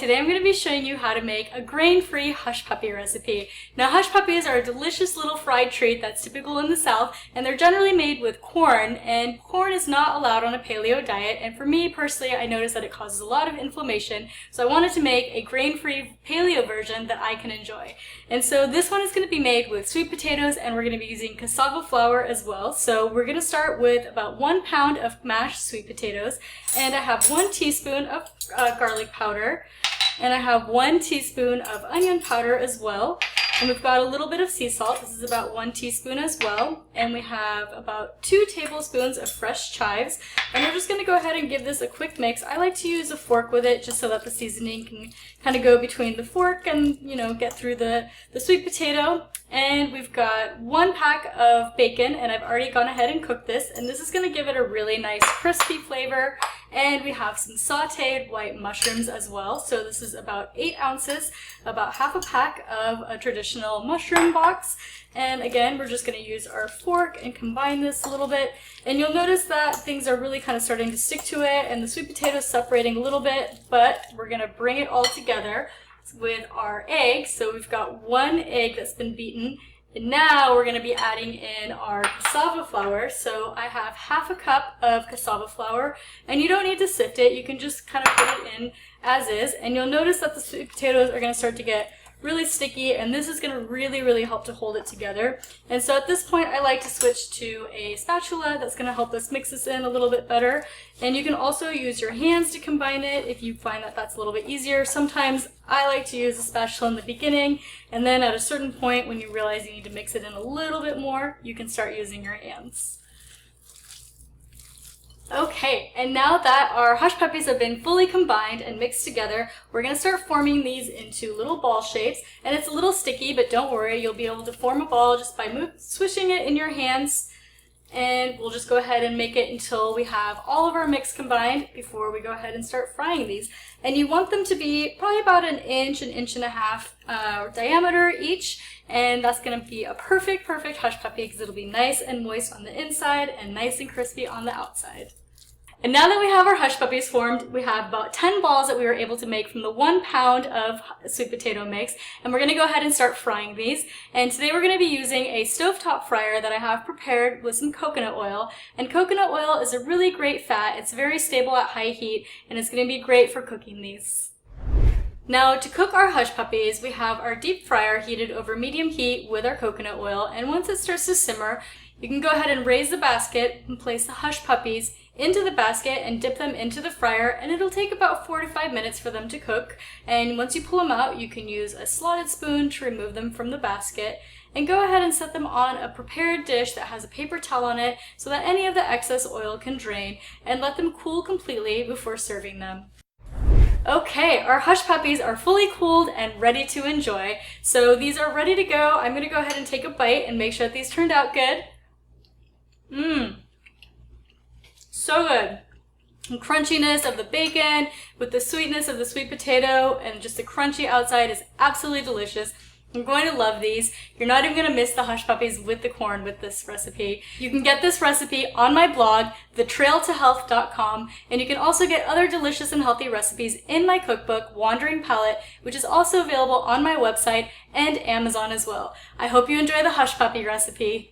today I'm going to be showing you how to make a grain-free hush puppy recipe. Now hush puppies are a delicious little fried treat that's typical in the South, and they're generally made with corn, and corn is not allowed on a paleo diet, and for me personally I noticed that it causes a lot of inflammation, so I wanted to make a grain-free paleo version that I can enjoy. And so this one is going to be made with sweet potatoes, and we're going to be using cassava flour as well. So we're going to start with about 1 pound of mashed sweet potatoes, and I have 1 teaspoon of garlic powder, and I have 1 teaspoon of onion powder as well, and we've got a little bit of sea salt. This is about 1 teaspoon as well, and we have about 2 tablespoons of fresh chives, and we're just going to go ahead and give this a quick mix. I like to use a fork with it just so that the seasoning can kind of go between the fork and, you know, get through the sweet potato. And we've got 1 pack of bacon, and I've already gone ahead and cooked this, and this is going to give it a really nice crispy flavor. And we have some sauteed white mushrooms as well. So this is about 8 ounces, about half a pack of a traditional mushroom box. And again, we're just going to use our fork and combine this a little bit. And you'll notice that things are really kind of starting to stick to it, and the sweet potato is separating a little bit, but we're going to bring it all together with our egg. So we've got 1 egg that's been beaten, and now we're going to be adding in our cassava flour. So I have half a cup of cassava flour, and you don't need to sift it, you can just kind of put it in as is, and you'll notice that the sweet potatoes are going to start to get really sticky, and this is going to really help to hold it together. And so at this point I like to switch to a spatula that's going to help us mix this in a little bit better, and you can also use your hands to combine it if you find that that's a little bit easier. Sometimes I like to use a spatula in the beginning, and then at a certain point when you realize you need to mix it in a little bit more, you can start using your hands. Okay, and now that our hush puppies have been fully combined and mixed together, we're going to start forming these into little ball shapes. And it's a little sticky, but don't worry, you'll be able to form a ball just by swishing it in your hands. And we'll just go ahead and make it until we have all of our mix combined before we go ahead and start frying these. And you want them to be probably about an inch and a half diameter each. And that's going to be a perfect hush puppy because it'll be nice and moist on the inside and nice and crispy on the outside. And now that we have our hush puppies formed, we have about 10 balls that we were able to make from the 1 pound of sweet potato mix. And we're going to go ahead and start frying these. And today we're going to be using a stovetop fryer that I have prepared with some coconut oil. And coconut oil is a really great fat. It's very stable at high heat, and it's going to be great for cooking these. Now to cook our hush puppies, we have our deep fryer heated over medium heat with our coconut oil. And once it starts to simmer, you can go ahead and raise the basket and place the hush puppies into the basket and dip them into the fryer, and it'll take about 4 to 5 minutes for them to cook. And once you pull them out, you can use a slotted spoon to remove them from the basket, and go ahead and set them on a prepared dish that has a paper towel on it so that any of the excess oil can drain, and let them cool completely before serving them. Okay, our hush puppies are fully cooled and ready to enjoy. So these are ready to go. I'm going to go ahead and take a bite and make sure that these turned out good. So good. The crunchiness of the bacon with the sweetness of the sweet potato and just the crunchy outside is absolutely delicious. You're going to love these. You're not even going to miss the hush puppies with the corn with this recipe. You can get this recipe on my blog, thetrailtohealth.com, and you can also get other delicious and healthy recipes in my cookbook, Wandering Palate, which is also available on my website and Amazon as well. I hope you enjoy the hush puppy recipe.